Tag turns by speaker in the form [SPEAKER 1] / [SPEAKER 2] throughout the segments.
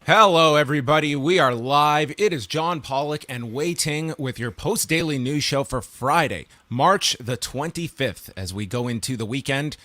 [SPEAKER 1] Hello, everybody. We are live. It is John Pollock and Wai Ting with your post-daily news show for Friday, March the 25th, as we go into the weekend,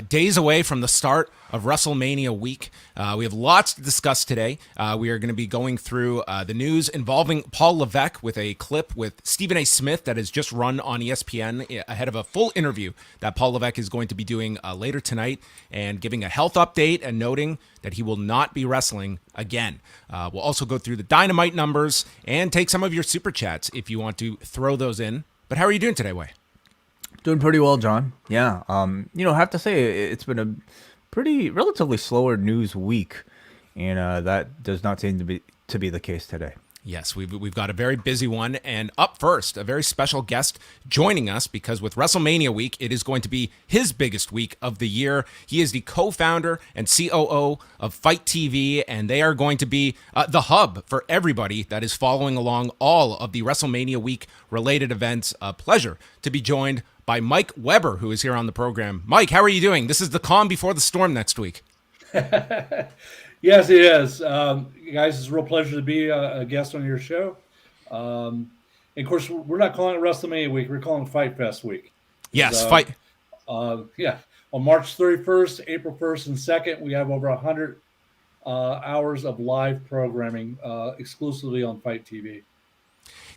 [SPEAKER 1] days away from the start of Wrestlemania week. We have lots to discuss today. We are going to be going through the news involving Paul Levesque with a clip with Stephen A. Smith that has just run on ESPN ahead of a full interview that Paul Levesque is going to be doing later tonight, and giving a health update and noting that he will not be wrestling again. We'll also go through the Dynamite numbers and take some of your super chats if you want to throw those in. But how are you doing today, Wai?
[SPEAKER 2] Doing pretty well, John. Yeah. I have to say it's been a pretty relatively slower news week, and that does not seem to be the case today.
[SPEAKER 1] Yes, we've got a very busy one, and up first, a very special guest joining us because with WrestleMania week, it is going to be his biggest week of the year. He is the co-founder and COO of FITE TV, and they are going to be the hub for everybody that is following along all of the WrestleMania week related events. A pleasure to be joined by Mike Weber, who is here on the program. Mike, how are you doing? This is the calm before the storm next week.
[SPEAKER 3] Yes, it is. Guys, it's a real pleasure to be a guest on your show. And of course, we're not calling it WrestleMania week. We're calling it Fight Fest week.
[SPEAKER 1] Yes, fight.
[SPEAKER 3] Yeah. On March 31st, April 1st, and 2nd, we have over 100 hours of live programming exclusively on FITE TV.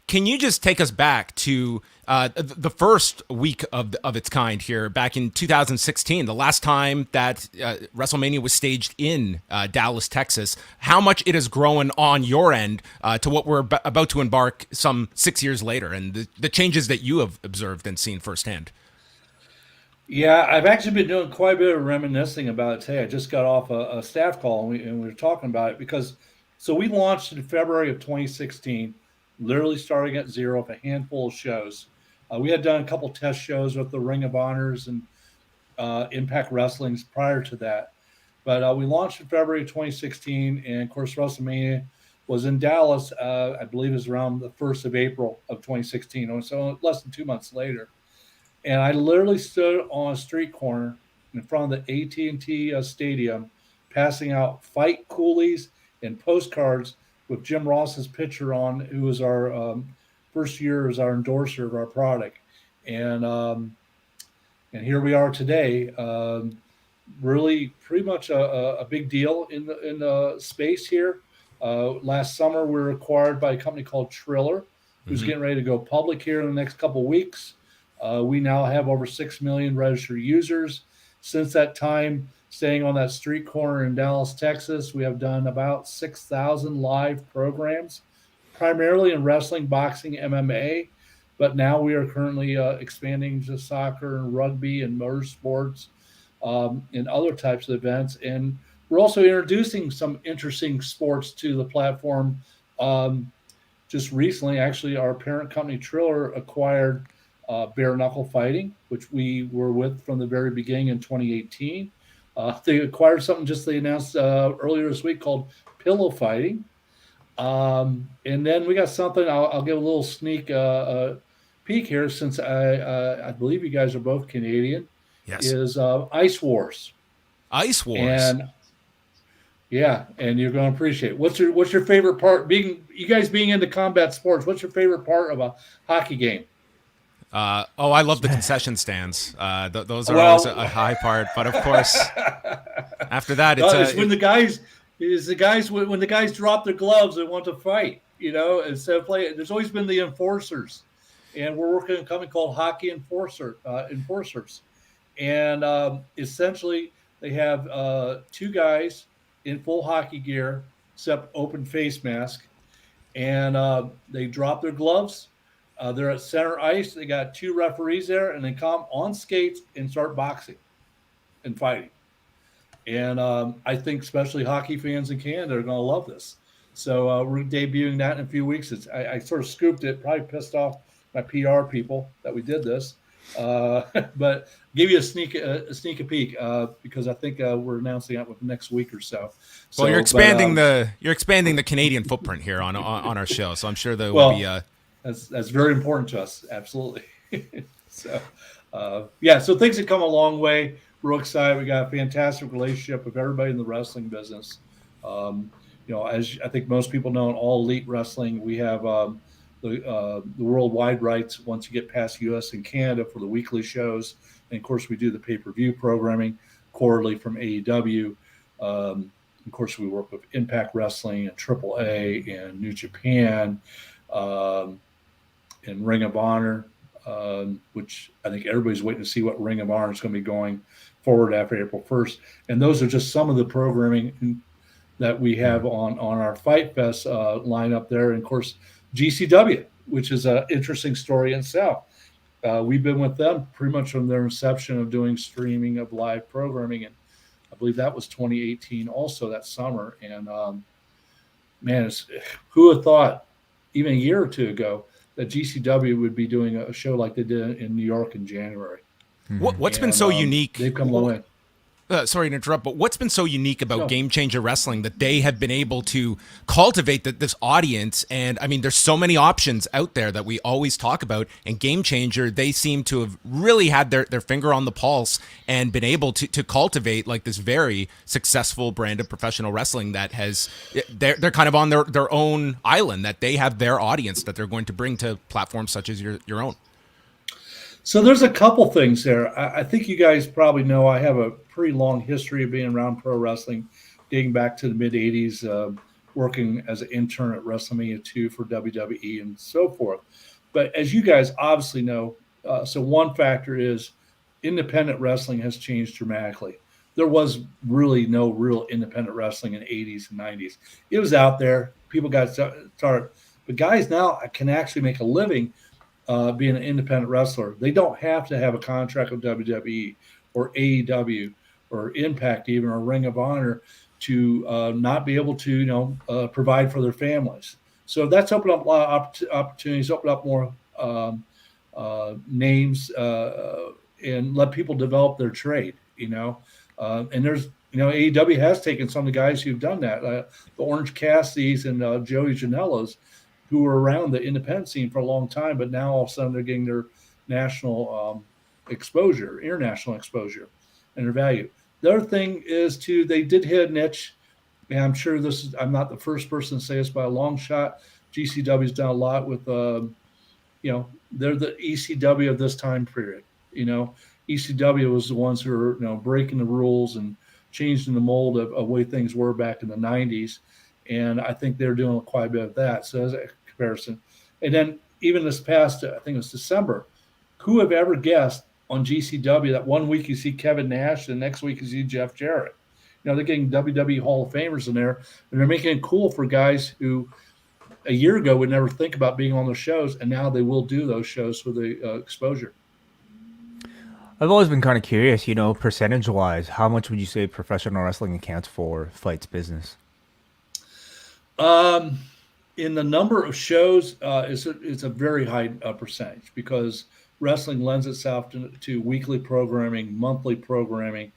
[SPEAKER 1] Can you just take us back to the first week of its kind here back in 2016, the last time that WrestleMania was staged in Dallas, Texas, how much it has grown on your end to what we're about to embark some 6 years later, and the changes that you have observed and seen firsthand?
[SPEAKER 3] Yeah, I've actually been doing quite a bit of reminiscing about it today. I just got off a staff call, and we were talking about it because we launched in February of 2016, literally starting at zero with a handful of shows. We had done a couple test shows with the Ring of Honors and Impact Wrestlings prior to that. But we launched in February of 2016, and of course, WrestleMania was in Dallas, I believe it was around the 1st of April of 2016, so less than 2 months later. And I literally stood on a street corner in front of the AT&T Stadium, passing out fight coolies and postcards with Jim Ross's picture on, who was our first year as our endorser of our product. And here we are today. Really pretty much a big deal in the space here. Last summer, we were acquired by a company called Triller, who's getting ready to go public here in the next couple of weeks. We now have over 6 million registered users. Since that time, staying on that street corner in Dallas, Texas, we have done about 6,000 live programs, primarily in wrestling, boxing, MMA. But now we are currently expanding to soccer and rugby and motorsports and other types of events. And we're also introducing some interesting sports to the platform. Just recently, actually, our parent company Triller acquired bare knuckle fighting, which we were with from the very beginning in 2018. They acquired something they announced earlier this week called pillow fighting. And then we got something, I'll give a little sneak peek here, since I believe you guys are both Canadian.
[SPEAKER 1] Yes.
[SPEAKER 3] Is Ice Wars.
[SPEAKER 1] Ice Wars.
[SPEAKER 3] And yeah, and you're going to appreciate it. What's your favorite part? You guys being into combat sports, what's your favorite part of a hockey game?
[SPEAKER 1] I love the concession stands. Those are always a high part. But of course, after that,
[SPEAKER 3] it's when the guys drop their gloves and want to fight. Instead of playing, there's always been the enforcers, and we're working on a company called Hockey Enforcers, and essentially they have two guys in full hockey gear, except open face mask, and they drop their gloves. They're at center ice. They got two referees there, and they come on skates and start boxing and fighting. And I think especially hockey fans in Canada are going to love this. So we're debuting that in a few weeks. I sort of scooped it, probably pissed off my PR people that we did this. But give you a sneak peek because I think we're announcing that within the next week or so.
[SPEAKER 1] Well, you're expanding the Canadian footprint here on our show, so I'm sure there will be
[SPEAKER 3] That's very important to us. Absolutely. So things have come a long way. Real excited. We got a fantastic relationship with everybody in the wrestling business. as I think most people know, in All Elite Wrestling, we have the worldwide rights once you get past U.S. and Canada for the weekly shows. And of course, we do the pay-per-view programming quarterly from AEW. Of course, we work with Impact Wrestling and AAA and New Japan and Ring of Honor, which I think everybody's waiting to see what Ring of Honor is going to be going forward after April 1st. And those are just some of the programming that we have on our Fight Fest lineup there. And of course, GCW, which is an interesting story in itself. We've been with them pretty much from their inception of doing streaming of live programming. And I believe that was 2018 also, that summer. And man, who had thought even a year or two ago that GCW would be doing a show like they did in New York in January.
[SPEAKER 1] What's been so unique?
[SPEAKER 3] They've come a long way.
[SPEAKER 1] Sorry to interrupt, but what's been so unique about Game Changer Wrestling that they have been able to cultivate this audience? And I mean, there's so many options out there that we always talk about. And Game Changer, they seem to have really had their finger on the pulse and been able to cultivate like this very successful brand of professional wrestling that has, they're kind of on their own island, that they have their audience that they're going to bring to platforms such as your own.
[SPEAKER 3] So there's a couple things there. I think you guys probably know I have a pretty long history of being around pro wrestling, dating back to the mid 80s, working as an intern at Wrestlemania 2 for WWE and so forth. But as you guys obviously know, so one factor is independent wrestling has changed dramatically. There was really no real independent wrestling in the 80s and 90s. It was out there. People got started. But guys now can actually make a living being an independent wrestler. They don't have to have a contract with WWE or AEW or Impact even, or Ring of Honor to not be able to, provide for their families. So that's opened up a lot of opportunities, opened up more names, and let people develop their trade, and there's, AEW has taken some of the guys who've done that, the Orange Cassidys and Joey Janela's, who were around the independent scene for a long time, but now all of a sudden they're getting their national exposure, international exposure, and their value. The other thing is, too, they did hit a niche, and I'm sure I'm not the first person to say this by a long shot. GCW's done a lot with, they're the ECW of this time period. ECW was the ones who were, breaking the rules and changing the mold of way things were back in the 90s. And I think they're doing quite a bit of that. So as a comparison. And then even this past, I think it was December, who have ever guessed on GCW that one week you see Kevin Nash, and the next week you see Jeff Jarrett? They're getting WWE Hall of Famers in there, and they're making it cool for guys who a year ago would never think about being on those shows, and now they will do those shows for the exposure.
[SPEAKER 2] I've always been kind of curious, percentage-wise, how much would you say professional wrestling accounts for Fight's business?
[SPEAKER 3] In the number of shows, it's a very high percentage, because wrestling lends itself to weekly programming, monthly programming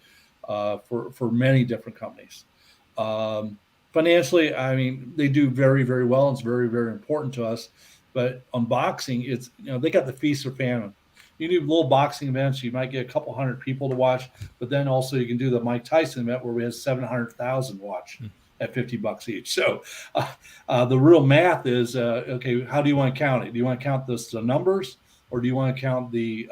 [SPEAKER 3] for many different companies. Financially, I mean, they do very, very well. It's very, very important to us. But on boxing, it's, they got the feast or famine. You do little boxing events, you might get a couple hundred people to watch, but then also you can do the Mike Tyson event where we had 700,000 watch at $50 each. So the real math is, okay, how do you want to count it? Do you want to count the numbers, or do you want to count the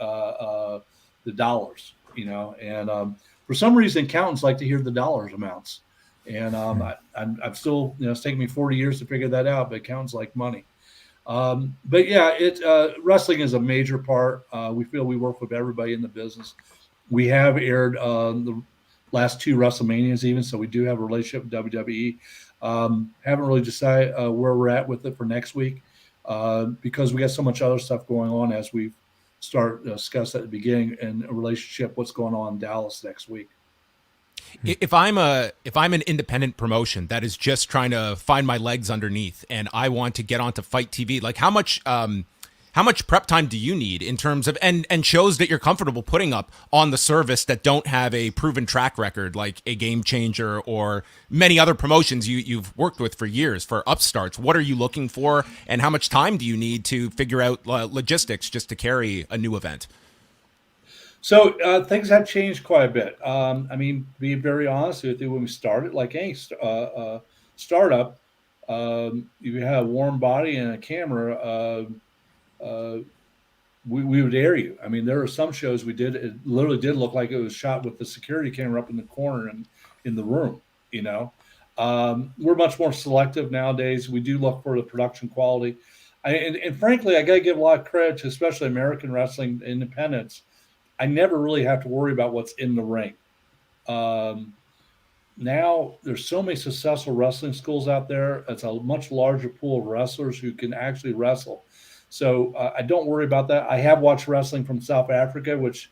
[SPEAKER 3] dollars? And for some reason, accountants like to hear the dollars amounts. And I'm still, it's taken me 40 years to figure that out, but accountants like money. But yeah, wrestling is a major part. We feel we work with everybody in the business. We have aired the last two WrestleManias even, so we do have a relationship with WWE. Haven't really decided where we're at with it for next week, because we got so much other stuff going on as we start discuss at the beginning, and a relationship, what's going on in Dallas next week.
[SPEAKER 1] If I'm an independent promotion that is just trying to find my legs underneath, and I want to get onto Fight TV, like how much prep time do you need in terms of and shows that you're comfortable putting up on the service that don't have a proven track record, like a Game Changer or many other promotions you've worked with for years for upstarts? What are you looking for, and how much time do you need to figure out logistics just to carry a new event?
[SPEAKER 3] So things have changed quite a bit. I mean, being very honest with you, when we started, like any startup, you had a warm body and a camera, uh, we would air you. I mean, there are some shows we did, it literally did look like it was shot with the security camera up in the corner and in the room, you know. We're much more selective nowadays. We do look for the production quality. And frankly, I got to give a lot of credit to especially American wrestling independents. I never really have to worry about what's in the ring. Now there's so many successful wrestling schools out there. It's a much larger pool of wrestlers who can actually wrestle. So I don't worry about that. I have watched wrestling from South Africa, which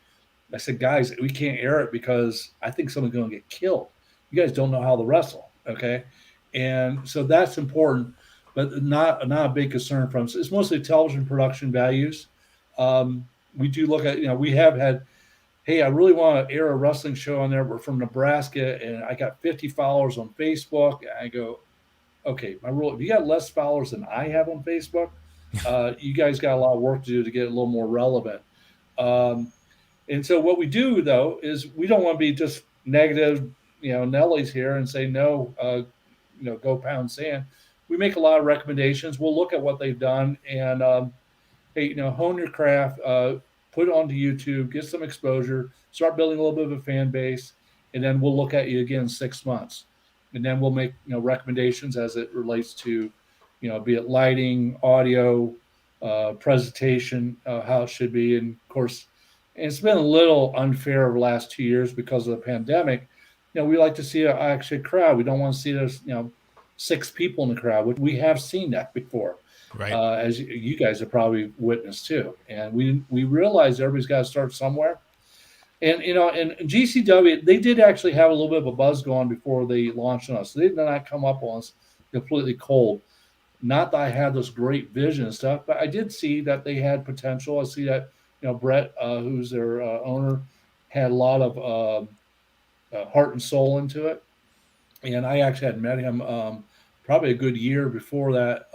[SPEAKER 3] I said, guys, we can't air it because I think someone's going to get killed. You guys don't know how to wrestle, okay? And so that's important, but not a big concern from us. It's mostly television production values. We do look at, we have had, hey, I really want to air a wrestling show on there. We're from Nebraska, and I got 50 followers on Facebook. I go, okay, my rule, if you got less followers than I have on Facebook, you guys got a lot of work to do to get a little more relevant. And so what we do, though, is we don't want to be just negative, Nellies here and say, no, go pound sand. We make a lot of recommendations. We'll look at what they've done and, hey, hone your craft, put it onto YouTube, get some exposure, start building a little bit of a fan base, and then we'll look at you again in 6 months. And then we'll make, recommendations as it relates to, be it lighting, audio, presentation, how it should be. And of course, it's been a little unfair over the last 2 years because of the pandemic. We like to see an actual crowd. We don't want to see those, 6 people in the crowd, which we have seen that before.
[SPEAKER 1] Right.
[SPEAKER 3] As you guys have probably witnessed too. And we realize everybody's got to start somewhere. And, and GCW, they did actually have a little bit of a buzz going before they launched on us. They did not come up on us completely cold. Not that I had this great vision and stuff, but I did see that they had potential. I see that, Brett, who's their owner, had a lot of heart and soul into it. And I actually had met him probably a good year before that,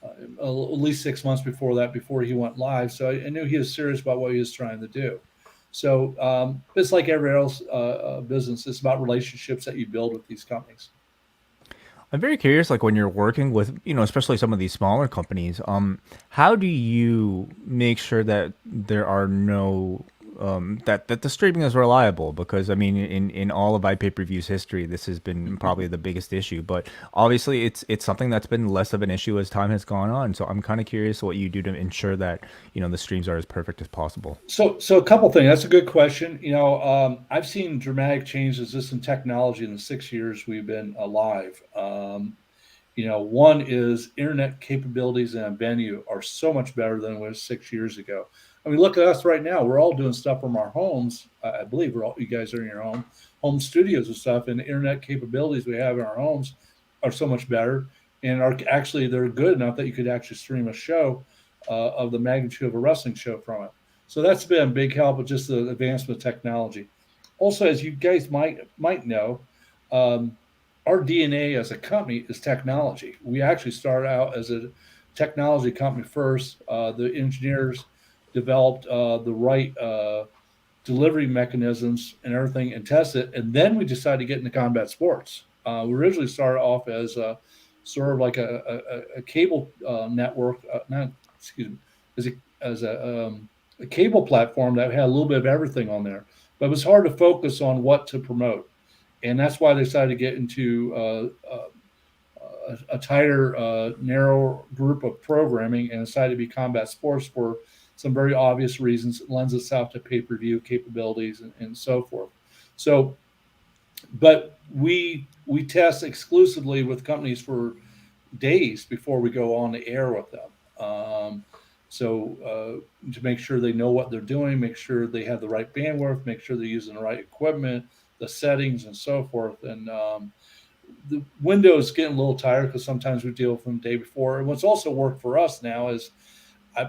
[SPEAKER 3] at least 6 months before that, before he went live. So I knew he was serious about what he was trying to do. So it's like every else business. It's about relationships that you build with these companies.
[SPEAKER 2] I'm very curious, like when you're working with, especially some of these smaller companies, how do you make sure that there are no, that the streaming is reliable? Because I mean, in all of iPay-per-view's history, this has been probably the biggest issue. But obviously, it's something that's been less of an issue as time has gone on. So I'm kind of curious what you do to ensure that the streams are as perfect as possible. So
[SPEAKER 3] a couple things. That's a good question. I've seen dramatic changes just in technology in the 6 years we've been alive. One is internet capabilities in a venue are so much better than it was 6 years ago. I mean, look at us right now. We're all doing stuff from our homes. I believe you guys are in your home studios and stuff, and the internet capabilities we have in our homes are so much better, and they're good enough that you could actually stream a show of the magnitude of a wrestling show from it. So that's been a big help with just the advancement of technology. Also, as you guys might know, our DNA as a company is technology. We actually started out as a technology company first. The engineers developed the right delivery mechanisms and everything and test it. And then we decided to get into combat sports. We originally started off as sort of like a cable network, as a cable platform that had a little bit of everything on there. But it was hard to focus on what to promote. And that's why they decided to get into a tighter, narrow group of programming and decided to be combat sports for some very obvious reasons. It lends itself to pay-per-view capabilities and so forth. So, but we test exclusively with companies for days before we go on the air with them. To make sure they know what they're doing, make sure they have the right bandwidth, make sure they're using the right equipment, the settings and so forth. And the window is getting a little tired because sometimes we deal with them the day before. And what's also worked for us now is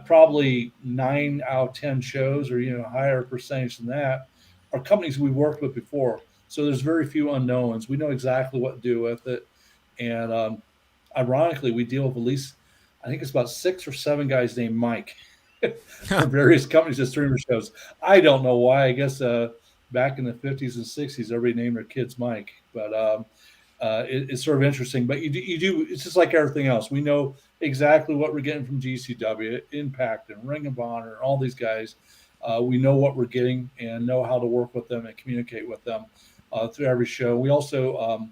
[SPEAKER 3] probably 9 out of 10 shows, or higher percentage than that, are companies we worked with before. So there's very few unknowns. We know exactly what to do with it. And ironically, we deal with at least, I think it's about 6 or 7 guys named Mike from various companies that streamer shows. I don't know why. I guess back in the 50s and 60s, everybody named their kids Mike. But it's sort of interesting. But you do. It's just like everything else. We know exactly what we're getting from GCW, Impact, and Ring of Honor, and all these guys. We know what we're getting and know how to work with them and communicate with them through every show. We also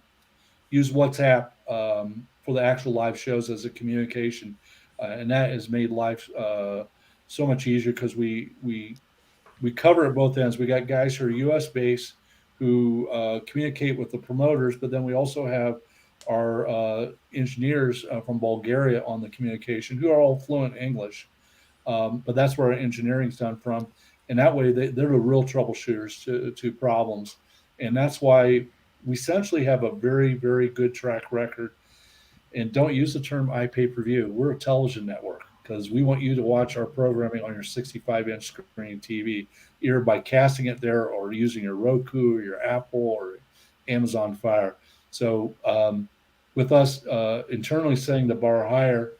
[SPEAKER 3] use WhatsApp for the actual live shows as a communication, and that has made life so much easier because we cover at both ends. We got guys who are U.S. based who communicate with the promoters, but then we also have our engineers from Bulgaria on the communication who are all fluent English. But that's where our engineering is done from. And that way they're the real troubleshooters to problems. And that's why we essentially have a very, very good track record. And don't use the term iPay-per-view. We're a television network because we want you to watch our programming on your 65-inch screen TV, either by casting it there or using your Roku or your Apple or Amazon Fire. So with us internally setting the bar higher,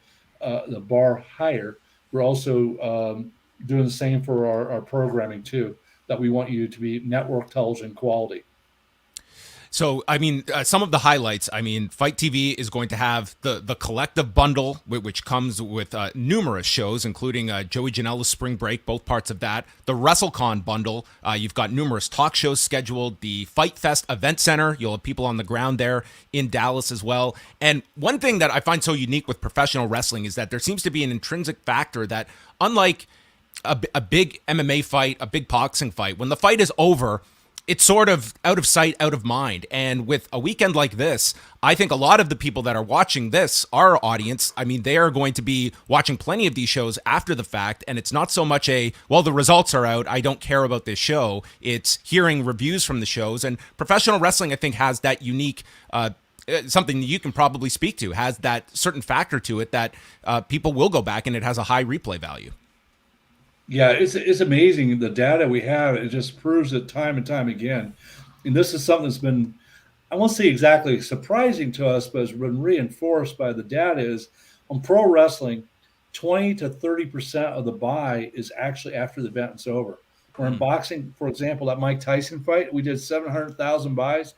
[SPEAKER 3] we're also doing the same for our programming too, that we want you to be network television quality.
[SPEAKER 1] So, I mean, some of the highlights, I mean, Fight TV is going to have the collective bundle, which comes with numerous shows, including Joey Janela's Spring Break, both parts of that. The WrestleCon bundle, you've got numerous talk shows scheduled. The Fight Fest Event Center, you'll have people on the ground there in Dallas as well. And one thing that I find so unique with professional wrestling is that there seems to be an intrinsic factor that, unlike a big MMA fight, a big boxing fight, when the fight is over, it's sort of out of sight, out of mind. And with a weekend like this, I think a lot of the people that are watching this, our audience, I mean, they are going to be watching plenty of these shows after the fact. And it's not so much well, the results are out, I don't care about this show. It's hearing reviews from the shows. And professional wrestling, I think, has that unique something that you can probably speak to, has that certain factor to it that people will go back and it has a high replay value.
[SPEAKER 3] Yeah, it's amazing the data we have. It just proves it time and time again. And this is something that's been, I won't say exactly surprising to us, but has been reinforced by the data. Is on pro wrestling, 20 to 30% of the buy is actually after the event is over. Or in boxing, for example, that Mike Tyson fight, we did 700,000 buys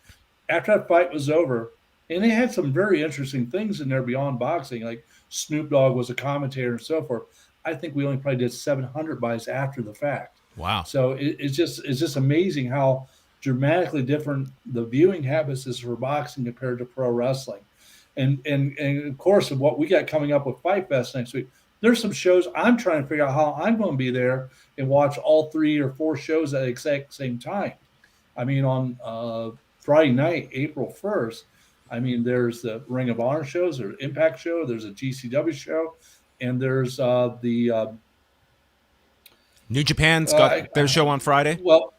[SPEAKER 3] after that fight was over. And they had some very interesting things in there beyond boxing, like Snoop Dogg was a commentator and so forth. I think we only probably did 700 buys after the fact.
[SPEAKER 1] Wow.
[SPEAKER 3] So it's just amazing how dramatically different the viewing habits is for boxing compared to pro wrestling. And of course, what we got coming up with Fight Fest next week, there's some shows I'm trying to figure out how I'm going to be there and watch all 3 or 4 shows at the exact same time. I mean, on Friday night, April 1st, I mean, there's the Ring of Honor shows, there's Impact show, there's a GCW show, and there's the
[SPEAKER 1] New Japan's got their show on Friday.
[SPEAKER 3] Well,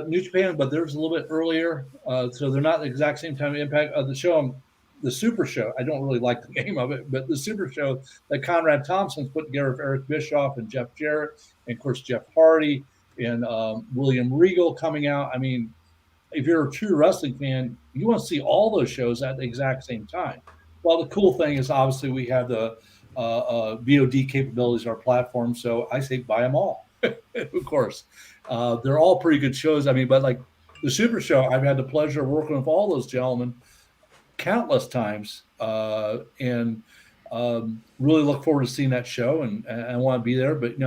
[SPEAKER 3] New Japan, but there's a little bit earlier, so they're not the exact same time. Impact the show, the Super Show. I don't really like the name of it, but the Super Show that Conrad Thompson's put together with Eric Bischoff and Jeff Jarrett, and of course Jeff Hardy and William Regal coming out. I mean, if you're a true wrestling fan, you want to see all those shows at the exact same time. Well, the cool thing is obviously we have the VOD capabilities on our platform, so I say buy them all. Of course, they're all pretty good shows. I mean, but like the Super Show, I've had the pleasure of working with all those gentlemen countless times, and really look forward to seeing that show, and I want to be there. But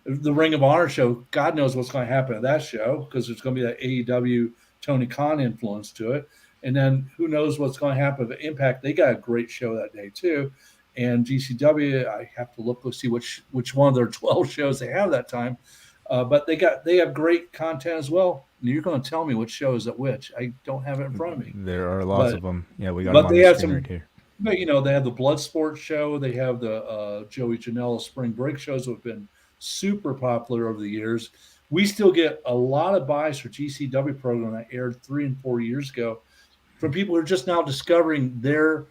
[SPEAKER 3] the Ring of Honor show, God knows what's going to happen at that show, because there's going to be that AEW Tony Khan influence to it, and then who knows what's going to happen with Impact. They got a great show that day too. And GCW, I have to look to see which one of their 12 shows they have that time. But they have great content as well. And you're going to tell me which show is at which. I don't have it in front of me.
[SPEAKER 2] There are lots of them. Yeah, we got them on the screen right here.
[SPEAKER 3] But they have the Bloodsport show. They have the Joey Janela Spring Break shows that have been super popular over the years. We still get a lot of buys for GCW program that aired 3 and 4 years ago from people who are just now discovering their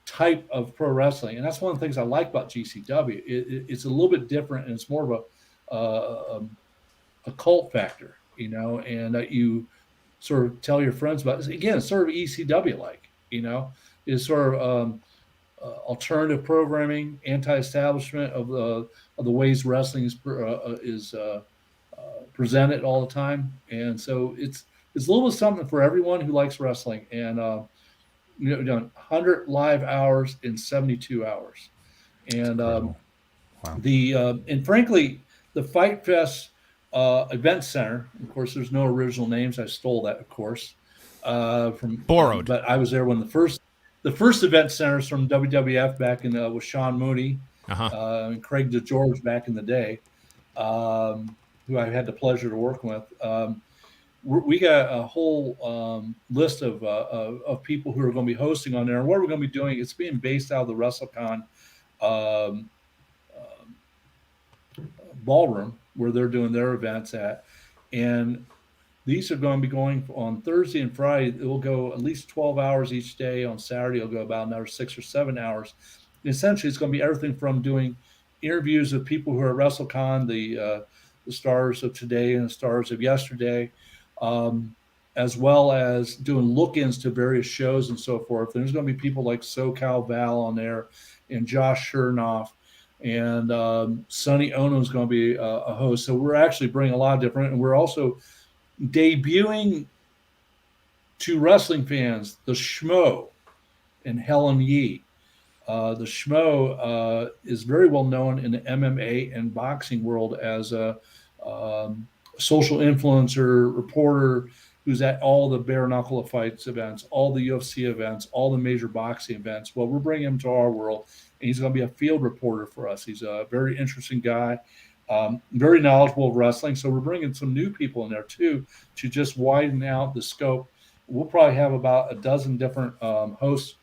[SPEAKER 3] type of pro wrestling. And that's one of the things I like about GCW. It's a little bit different, and it's more of a cult factor, and that you sort of tell your friends about. Again, it's sort of ECW like, is sort of alternative programming, anti-establishment of the ways wrestling is presented all the time. And so it's a little bit something for everyone who likes wrestling. And done 100 live hours in 72 hours. And
[SPEAKER 2] Wow.
[SPEAKER 3] and frankly, the Fight Fest event center, of course, there's no original names. I stole that, of course, from
[SPEAKER 1] Borrowed.
[SPEAKER 3] but I was there when the first event centers from WWF back in with Sean Mooney and Craig DeGeorge back in the day, who I had the pleasure to work with. We got a whole list of people who are going to be hosting on there. And what we're going to be doing, it's being based out of the WrestleCon ballroom where they're doing their events at. And these are going to be going on Thursday and Friday. It will go at least 12 hours each day. On Saturday, it'll go about another 6 or 7 hours. And essentially, it's going to be everything from doing interviews with people who are at WrestleCon, the stars of today and the stars of yesterday, as well as doing look-ins to various shows and so forth. And there's going to be people like SoCal Val on there and Josh Chernoff, and Sonny Ono is going to be a host. So we're actually bringing a lot of different, and we're also debuting to wrestling fans the Schmo and Helen Yee. The Schmo is very well known in the MMA and boxing world as a social influencer, reporter who's at all the bare knuckle of fights events, all the UFC events, all the major boxing events. Well, we're bringing him to our world, and he's going to be a field reporter for us. He's a very interesting guy, very knowledgeable of wrestling. So we're bringing some new people in there too to just widen out the scope. We'll probably have about a dozen different hosts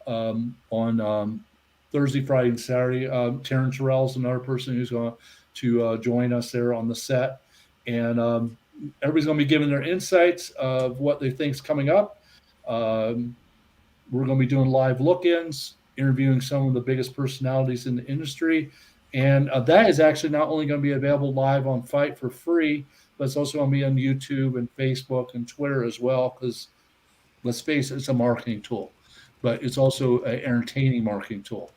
[SPEAKER 3] on Thursday, Friday, and Saturday. Taryn Terrell is another person who's going to join us there on the set. And everybody's going to be giving their insights of what they think is coming up. We're going to be doing live look-ins, interviewing some of the biggest personalities in the industry. And that is actually not only going to be available live on Fight for free, but it's also going to be on YouTube and Facebook and Twitter as well, because let's face it, it's a marketing tool, but it's also an entertaining marketing tool.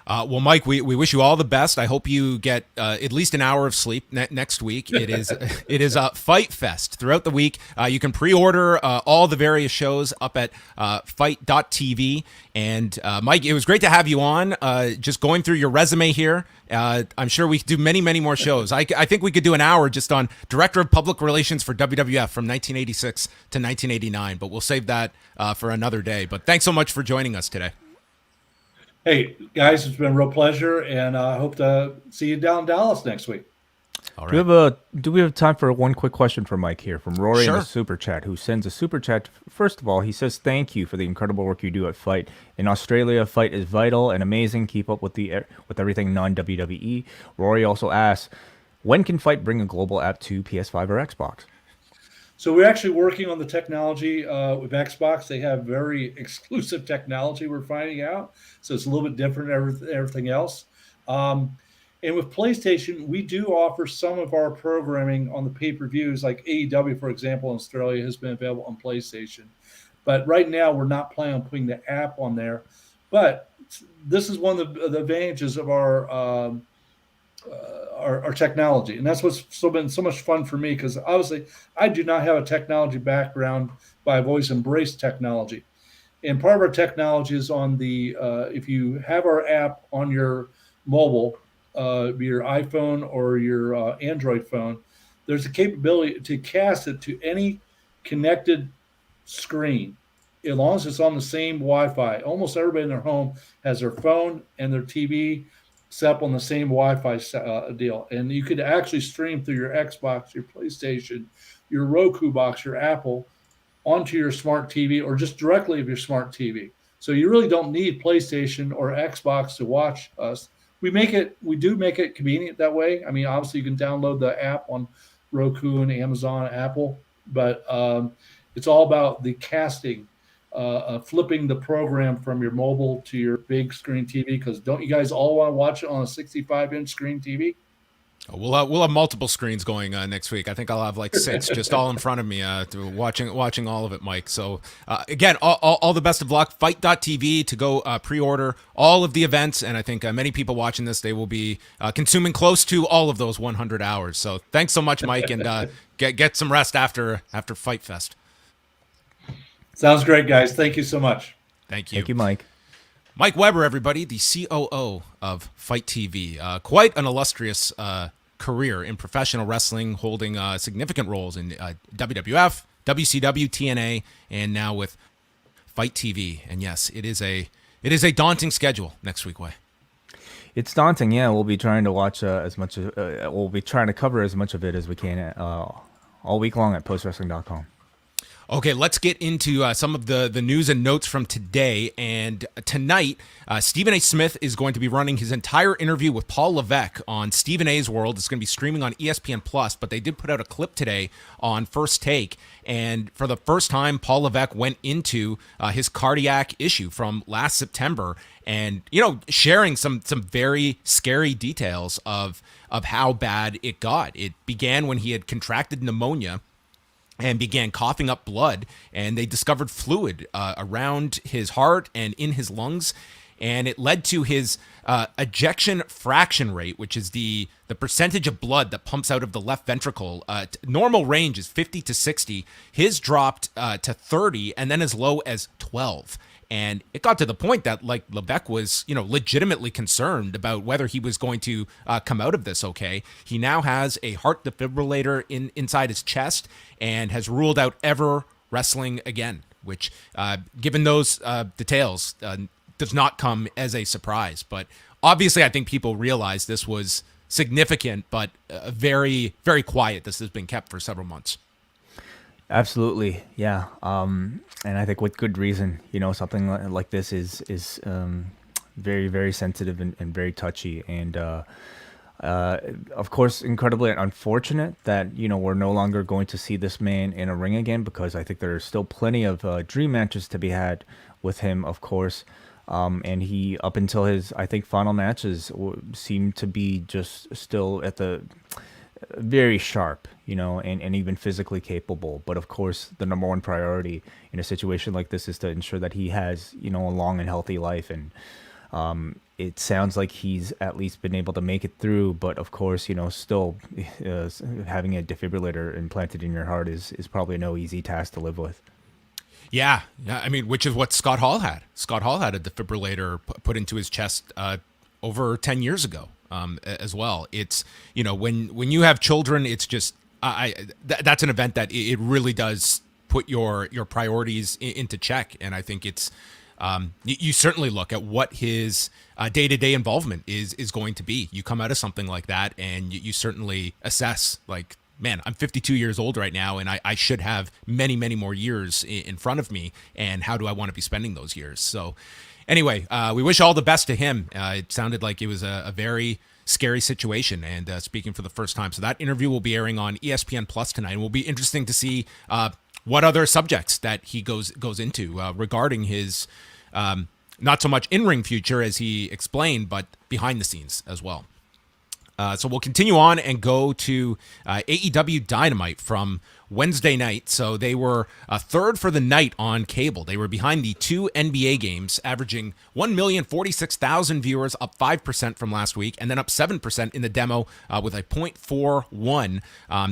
[SPEAKER 1] Well, Mike, we wish you all the best. I hope you get at least an hour of sleep next week. It is Fight Fest throughout the week. You can pre-order all the various shows up at FITE.tv. And Mike, it was great to have you on. Just going through your resume here, I'm sure we could do many, many more shows. I think we could do an hour just on Director of Public Relations for WWF from 1986 to 1989, but we'll save that for another day. But thanks so much for joining us today.
[SPEAKER 3] Hey, guys, it's been a real pleasure, and I hope to see you down in Dallas next week.
[SPEAKER 1] All right.
[SPEAKER 2] Do we have time for one quick question for Mike here from Rory
[SPEAKER 1] Sure.
[SPEAKER 2] in the Super Chat, who sends a Super Chat. First of all, he says, thank you for the incredible work you do at Fight. In Australia, Fight is vital and amazing. Keep up with everything non-WWE. Rory also asks, when can Fight bring a global app to PS5 or Xbox?
[SPEAKER 3] So we're actually working on the technology with Xbox. They have very exclusive technology, we're finding out. So it's a little bit different than everything else. And with PlayStation, we do offer some of our programming on the pay-per-views, like AEW, for example, in Australia has been available on PlayStation. But right now, we're not planning on putting the app on there. But this is one of the advantages of our technology, and that's what's been so much fun for me, because obviously I do not have a technology background, but I've always embraced technology. And part of our technology is on the if you have our app on your mobile, be your iPhone or your Android phone, there's a capability to cast it to any connected screen, as long as it's on the same Wi-Fi. Almost everybody in their home has their phone and their TV set up on the same Wi-Fi deal. And you could actually stream through your Xbox, your PlayStation, your Roku box, your Apple, onto your smart TV, or just directly of your smart TV. So you really don't need PlayStation or Xbox to watch us. We do make it convenient that way. I mean, obviously you can download the app on Roku and Amazon, Apple, but it's all about the casting, flipping the program from your mobile to your big screen TV. Because don't you guys all want to watch it on a 65-inch screen TV?
[SPEAKER 1] We'll have multiple screens going next week. I think I'll have like 6 just all in front of me watching all of it, Mike. So again, all the best of luck. Fight.tv to go pre-order all of the events, and I think many people watching this, they will be consuming close to all of those 100 hours. So thanks so much, Mike, and get some rest after Fight Fest.
[SPEAKER 3] Sounds great, guys. Thank you so much.
[SPEAKER 1] Thank you.
[SPEAKER 2] Thank you, Mike.
[SPEAKER 1] Mike Weber, everybody, the COO of FITE TV. Quite an illustrious career in professional wrestling, holding significant roles in WWF, WCW, TNA, and now with FITE TV. And yes, it is a daunting schedule next week, Way.
[SPEAKER 2] It's daunting, yeah. We'll be trying to watch we'll be trying to cover as much of it as we can all week long at postwrestling.com.
[SPEAKER 1] Okay, let's get into some of the news and notes from today. And tonight, Stephen A. Smith is going to be running his entire interview with Paul Levesque on Stephen A.'s World. It's going to be streaming on ESPN+, but they did put out a clip today on First Take. And for the first time, Paul Levesque went into his cardiac issue from last September and, sharing some very scary details of how bad it got. It began when he had contracted pneumonia and began coughing up blood, and they discovered fluid around his heart and in his lungs, and it led to his ejection fraction rate, which is the percentage of blood that pumps out of the left ventricle. Normal range is 50 to 60. His dropped to 30, and then as low as 12. And it got to the point that Levesque was, legitimately concerned about whether he was going to come out of this okay. He now has a heart defibrillator inside his chest and has ruled out ever wrestling again, which, given those details, does not come as a surprise. But obviously, I think people realize this was significant, but very, very quiet. This has been kept for several months.
[SPEAKER 2] Absolutely, yeah, and I think with good reason. Something like this is very, very sensitive and very touchy, and of course, incredibly unfortunate that we're no longer going to see this man in a ring again, because I think there are still plenty of dream matches to be had with him, of course. And he, up until his, I think, final matches, seemed to be just still at the very sharp, and even physically capable. But of course, the number one priority in a situation like this is to ensure that he has, a long and healthy life. And it sounds like he's at least been able to make it through. But of course, still having a defibrillator implanted in your heart is probably no easy task to live with. Yeah.
[SPEAKER 1] I mean, which is what Scott Hall had. Scott Hall had a defibrillator put into his chest over 10 years ago. As well. It's, when you have children, it's just, that's an event that it really does put your priorities into check. And I think it's, you certainly look at what his day-to-day involvement is going to be. You come out of something like that and you certainly assess, man, I'm 52 years old right now, and I should have many, many more years in front of me. And how do I want to be spending those years? So anyway, we wish all the best to him. It sounded like it was a very scary situation, and speaking for the first time. So that interview will be airing on ESPN Plus tonight, and will be interesting to see what other subjects that he goes into regarding his not so much in-ring future as he explained, but behind the scenes as well. So we'll continue on and go to AEW Dynamite from Wednesday night. So they were third for the night on cable. They were behind the two NBA games, averaging 1,046,000 viewers, up 5% from last week, and then up 7% in the demo with a .41.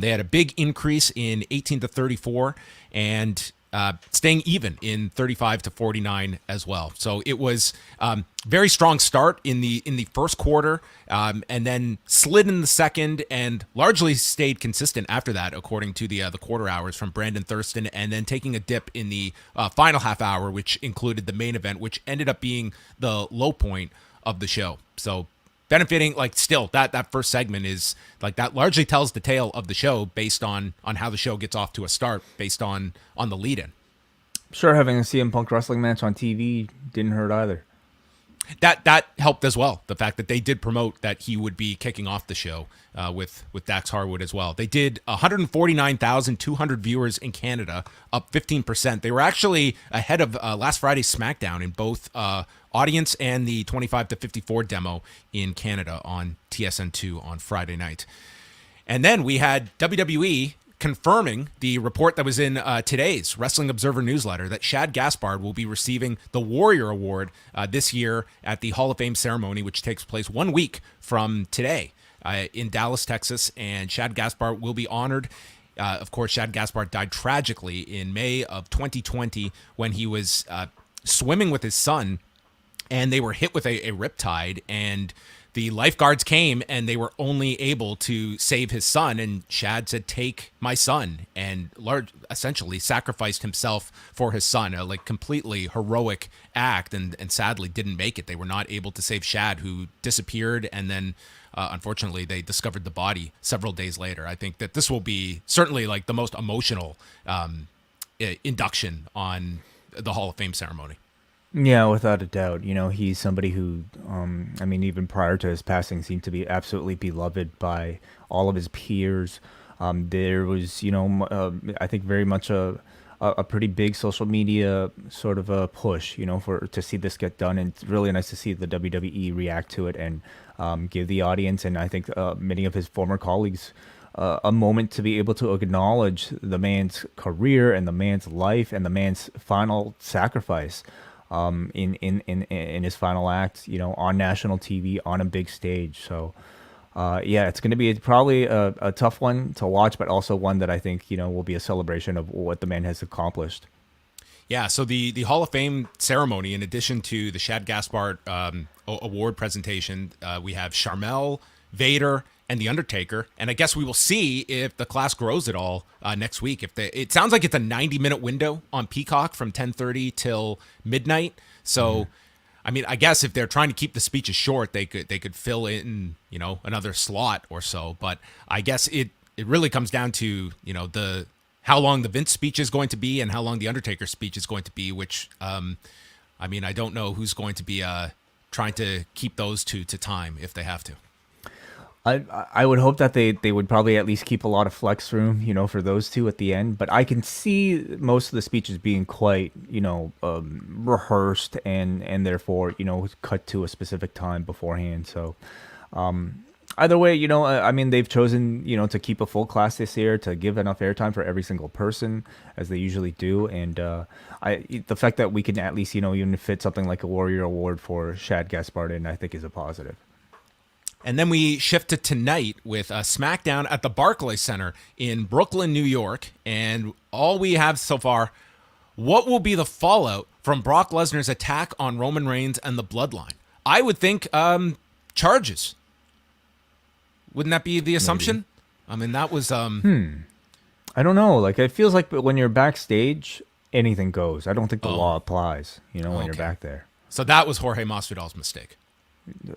[SPEAKER 1] They had a big increase in 18 to 34 and staying even in 35 to 49 as well. So it was very strong start in the first quarter, and then slid in the second, and largely stayed consistent after that, according to the quarter hours from Brandon Thurston, and then taking a dip in the final half hour, which included the main event, which ended up being the low point of the show. So benefiting, still that first segment is that largely tells the tale of the show based on how the show gets off to a start based on the lead-in.
[SPEAKER 2] Sure, having a CM Punk wrestling match on TV didn't hurt either.
[SPEAKER 1] That helped as well. The fact that they did promote that he would be kicking off the show with Dax Harwood as well. They did 149,200 viewers in Canada, up 15%. They were actually ahead of last Friday's SmackDown in both audience and the 25 to 54 demo in Canada on TSN2 on Friday night. And then we had WWE confirming the report that was in today's Wrestling Observer newsletter that Shad Gaspard will be receiving the Warrior Award this year at the Hall of Fame ceremony, which takes place 1 week from today in Dallas, Texas. And Shad Gaspard will be honored. Of course, Shad Gaspard died tragically in May of 2020 when he was swimming with his son, and they were hit with a riptide, and the lifeguards came and they were only able to save his son. And Shad said, "Take my son," and essentially sacrificed himself for his son, a like completely heroic act, and sadly didn't make it. They were not able to save Shad, who disappeared, and then unfortunately they discovered the body several days later. I think that this will be certainly like the most emotional induction on the Hall of Fame ceremony.
[SPEAKER 2] Yeah, without a doubt. He's somebody who, even prior to his passing, seemed to be absolutely beloved by all of his peers. There was, I think very much a pretty big social media sort of a push, to see this get done. And it's really nice to see the WWE react to it and give the audience, and I think many of his former colleagues, a moment to be able to acknowledge the man's career and the man's life and the man's final sacrifice. In his final act, on national TV, on a big stage. So, it's going to be probably a tough one to watch, but also one that I think, will be a celebration of what the man has accomplished.
[SPEAKER 1] Yeah, so the Hall of Fame ceremony, in addition to the Shad Gaspard award presentation, we have Sharmell, Vader, and The Undertaker. And I guess we will see if the class grows at all next week. It sounds like it's a 90-minute window on Peacock from 10:30 till midnight. So, I guess if they're trying to keep the speeches short, they could fill in, another slot or so. But I guess it really comes down to, how long the Vince speech is going to be and how long the Undertaker speech is going to be, which, I don't know who's going to be trying to keep those two to time if they have to.
[SPEAKER 2] I would hope that they would probably at least keep a lot of flex room, for those two at the end. But I can see most of the speeches being quite, rehearsed and therefore, cut to a specific time beforehand. So either way, they've chosen, to keep a full class this year to give enough airtime for every single person, as they usually do. And the fact that we can at least, even fit something like a Warrior Award for Shad Gaspard in, I think is a positive.
[SPEAKER 1] And then we shift to tonight with SmackDown at the Barclays Center in Brooklyn, New York. And all we have so far, what will be the fallout from Brock Lesnar's attack on Roman Reigns and the Bloodline? I would think charges. Wouldn't that be the assumption? Maybe. That was... I
[SPEAKER 2] don't know. Like, it feels like when you're backstage, anything goes. I don't think the law applies, when you're back there.
[SPEAKER 1] So that was Jorge Masvidal's mistake.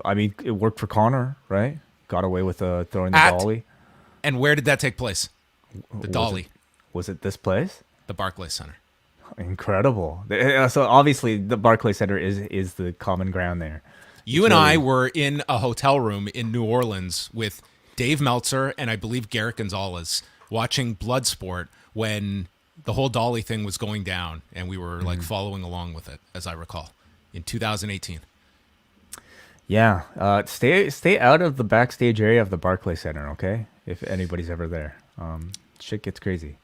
[SPEAKER 2] It worked for Connor, right? Got away with throwing the dolly.
[SPEAKER 1] And where did that take place? The dolly.
[SPEAKER 2] Was it this place?
[SPEAKER 1] The Barclays Center.
[SPEAKER 2] Incredible. So obviously the Barclays Center is the common ground there.
[SPEAKER 1] You and I were in a hotel room in New Orleans with Dave Meltzer and I believe Garrett Gonzalez watching Bloodsport when the whole dolly thing was going down, and we were like following along with it, as I recall, in 2018.
[SPEAKER 2] Yeah, stay out of the backstage area of the Barclays Center, okay? If anybody's ever there, shit gets crazy.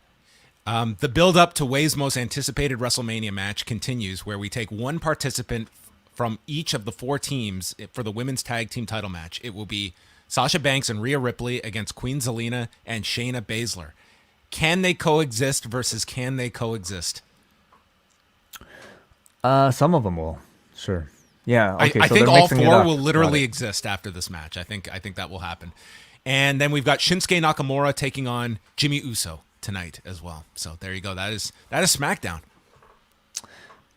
[SPEAKER 1] The build-up to Wai's most anticipated WrestleMania match continues, where we take one participant from each of the four teams for the women's tag team title match. It will be Sasha Banks and Rhea Ripley against Queen Zelina and Shayna Baszler. Can they coexist versus can they coexist?
[SPEAKER 2] Some of them will, sure. Yeah, okay,
[SPEAKER 1] I
[SPEAKER 2] so
[SPEAKER 1] think all four will
[SPEAKER 2] Got
[SPEAKER 1] literally
[SPEAKER 2] it.
[SPEAKER 1] exist after this match. I think that will happen. And then we've got Shinsuke Nakamura taking on Jimmy Uso tonight as well. So there you go. That is SmackDown.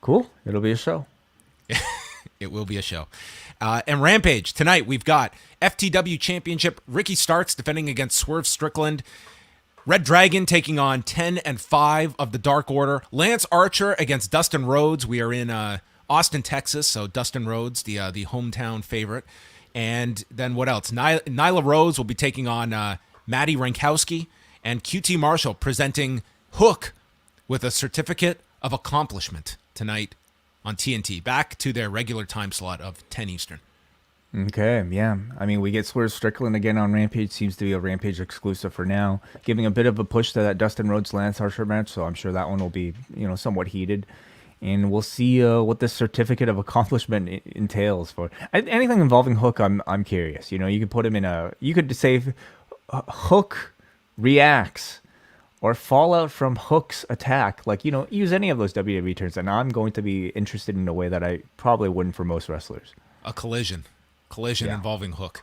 [SPEAKER 2] Cool. It'll be a show.
[SPEAKER 1] It will be a show. And Rampage tonight, we've got FTW Championship, Ricky Starks defending against Swerve Strickland. Red Dragon taking on 10 and 5 of the Dark Order. Lance Archer against Dustin Rhodes. We are in Austin, Texas, so Dustin Rhodes, the hometown favorite. And then what else? Nyla Rose will be taking on Maddie Rankowski, and QT Marshall presenting Hook with a certificate of accomplishment tonight on TNT, back to their regular time slot of 10 Eastern.
[SPEAKER 2] Okay, yeah. We get Swerve Strickland again on Rampage. Seems to be a Rampage exclusive for now, giving a bit of a push to that Dustin Rhodes Lance Archer match, so I'm sure that one will be, somewhat heated. And we'll see what this certificate of accomplishment entails for anything involving Hook. I'm curious. You could put him in you could say Hook reacts or fallout from Hook's attack. Like, use any of those WWE terms, and I'm going to be interested in a way that I probably wouldn't for most wrestlers.
[SPEAKER 1] A collision involving Hook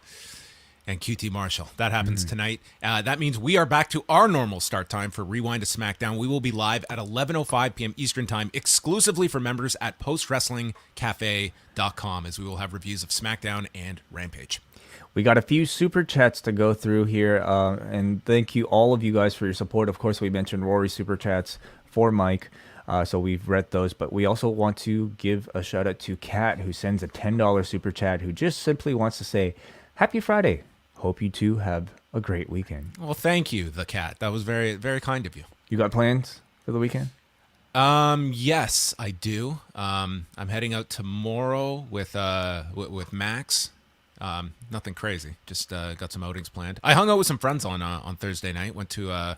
[SPEAKER 1] and QT Marshall. That happens tonight. That means we are back to our normal start time for Rewind to SmackDown. We will be live at 11:05 p.m. Eastern Time, exclusively for members at postwrestlingcafe.com, as we will have reviews of SmackDown and Rampage.
[SPEAKER 2] We got a few super chats to go through here, and thank you all of you guys for your support. Of course, we mentioned Rory's super chats for Mike, so we've read those, but we also want to give a shout out to Kat, who sends a $10 super chat, who just simply wants to say, Happy Friday. Hope you two have a great weekend.
[SPEAKER 1] Well, thank you, the Cat. That was very, very kind of you.
[SPEAKER 2] You got plans for the weekend?
[SPEAKER 1] Yes, I do. I'm heading out tomorrow with Max. Nothing crazy. Just got some outings planned. I hung out with some friends on Thursday night. Went to a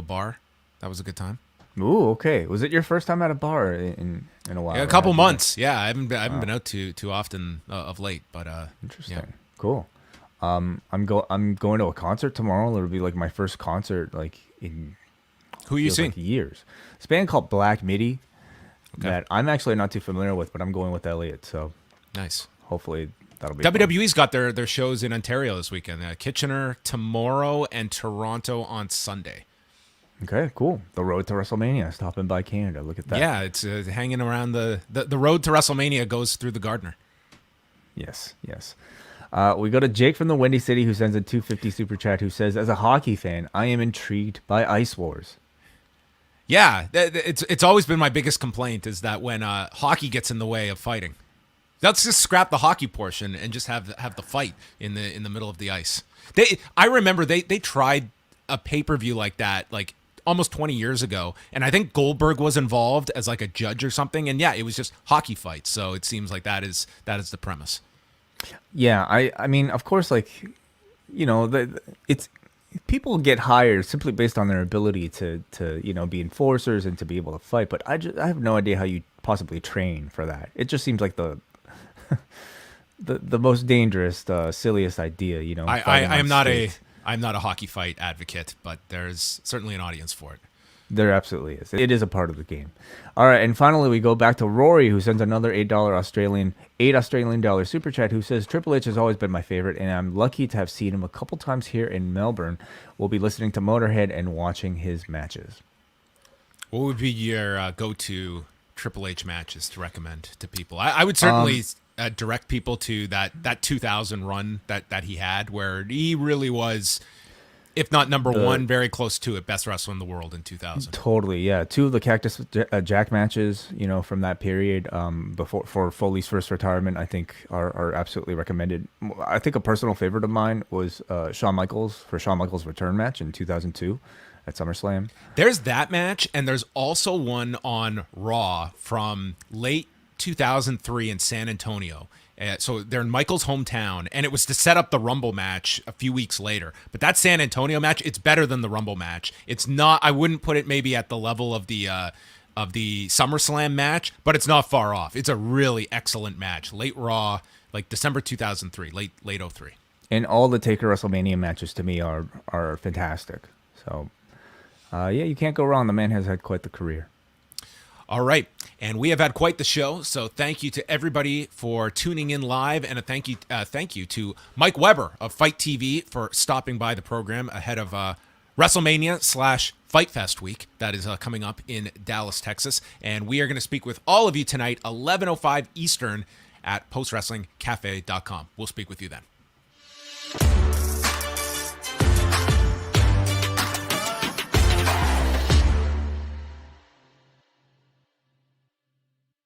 [SPEAKER 1] bar. That was a good time.
[SPEAKER 2] Ooh, okay. Was it your first time at a bar in a while?
[SPEAKER 1] Yeah, a couple months. Yeah, I haven't been out too often of late. But
[SPEAKER 2] interesting.
[SPEAKER 1] Yeah.
[SPEAKER 2] Cool. I'm going to a concert tomorrow. It'll be like my first concert in
[SPEAKER 1] who are you seeing?
[SPEAKER 2] Like years. It's a band called Black Midi that I'm actually not too familiar with, but I'm going with Elliot. So
[SPEAKER 1] nice.
[SPEAKER 2] Hopefully. That'll be
[SPEAKER 1] WWE's got their shows in Ontario this weekend. Kitchener tomorrow and Toronto on Sunday.
[SPEAKER 2] Okay, cool. The road to WrestleMania, stopping by Canada. Look at that.
[SPEAKER 1] Yeah, it's hanging around the road to WrestleMania goes through the Gardner.
[SPEAKER 2] Yes. We go to Jake from the Windy City, who sends a $2.50 super chat, who says, as a hockey fan, I am intrigued by Ice Wars.
[SPEAKER 1] Yeah, it's always been my biggest complaint is that when hockey gets in the way of fighting. Let's just scrap the hockey portion and just have the fight in the middle of the ice. I remember they tried a pay-per-view like that like almost 20 years ago, and I think Goldberg was involved as like a judge or something, and yeah, it was just hockey fights. So it seems like that is the premise.
[SPEAKER 2] Yeah, I mean, of course, it's people get hired simply based on their ability to be enforcers and to be able to fight, but I have no idea how you possibly train for that. It just seems like the most dangerous, silliest idea,
[SPEAKER 1] I'm not a hockey fight advocate, but there's certainly an audience for it.
[SPEAKER 2] There absolutely is. It is a part of the game. All right, and finally we go back to Rory, who sends another $8 Australian dollar super chat, who says, Triple H has always been my favorite, and I'm lucky to have seen him a couple times here in Melbourne. We'll be listening to Motorhead and watching his matches.
[SPEAKER 1] What would be your go-to Triple H matches to recommend to people? I would certainly direct people to that 2000 run that he had, where he really was, if not number one, very close to it, best wrestler in the world in 2000.
[SPEAKER 2] Totally, yeah. Two of the Cactus Jack matches, from that period, for Foley's first retirement, I think are absolutely recommended. I think a personal favorite of mine was Shawn Michaels' return match in 2002 at SummerSlam.
[SPEAKER 1] There's that match, and there's also one on Raw from late 2003 in San Antonio. So they're in Michael's hometown, and it was to set up the Rumble match a few weeks later. But that San Antonio match, it's better than the Rumble match. It's not. I wouldn't put it maybe at the level of the SummerSlam match, but it's not far off. It's a really excellent match. Late Raw, like December 2003, late 03.
[SPEAKER 2] And all the Taker WrestleMania matches to me are fantastic. So, you can't go wrong. The man has had quite the career.
[SPEAKER 1] All right, and we have had quite the show, so thank you to everybody for tuning in live, and a thank you to Mike Weber of FITE TV for stopping by the program ahead of WrestleMania/Fight Fest week that is coming up in Dallas, Texas, and we are going to speak with all of you tonight, 11:05 Eastern at postwrestlingcafe.com. We'll speak with you then.